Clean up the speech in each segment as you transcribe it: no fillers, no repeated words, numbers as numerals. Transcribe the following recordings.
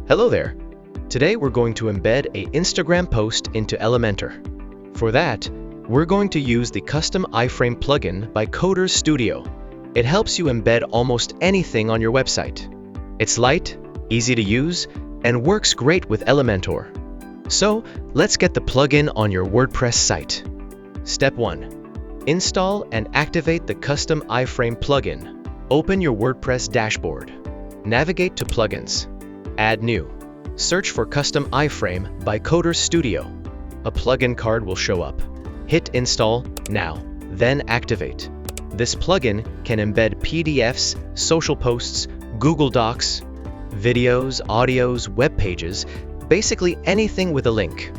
Hello there. Today we're going to embed an Instagram post into Elementor. For that, we're going to use the custom iFrame plugin by Coders Studio. It helps you embed almost anything on your website. It's light, easy to use, and works great with Elementor. So, let's get the plugin on your WordPress site. Step 1. Install and activate the custom iFrame plugin. Open your WordPress dashboard. Navigate to Plugins. Add New. Search for Custom iFrame by Coders Studio. A plugin card will show up. Hit Install now, then Activate. This plugin can embed PDFs, social posts, Google Docs, videos, audios, web pages, basically anything with a link.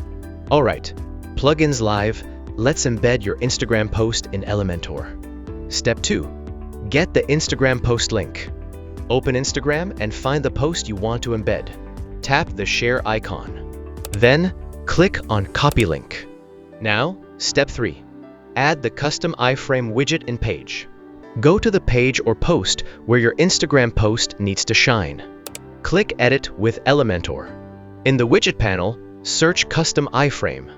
Alright, plugins live, let's embed your Instagram post in Elementor. Step 2. Get the Instagram post link. Open Instagram and find the post you want to embed. Tap the share icon. Then, click on Copy Link. Now, Step 3. Add the custom iFrame widget in page. Go to the page or post where your Instagram post needs to shine. Click Edit with Elementor. In the widget panel, search Custom iFrame.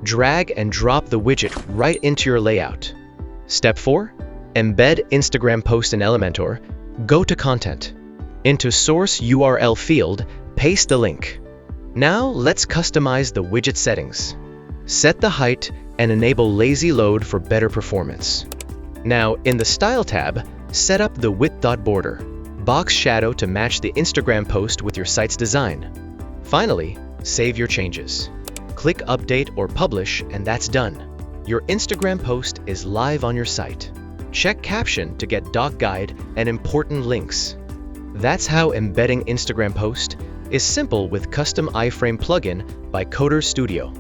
Drag and drop the widget right into your layout. Step 4. Embed Instagram post in Elementor. Go to Content. Into Source URL field, paste the link. Now let's customize the widget settings. Set the height and enable lazy load for better performance. Now in the Style tab, set up the width.border, box shadow to match the Instagram post with your site's design. Finally, save your changes. Click Update or Publish and that's done. Your Instagram post is live on your site. Check Caption to get doc guide and important links. That's how embedding Instagram post is simple with custom iFrame plugin by Coders Studio.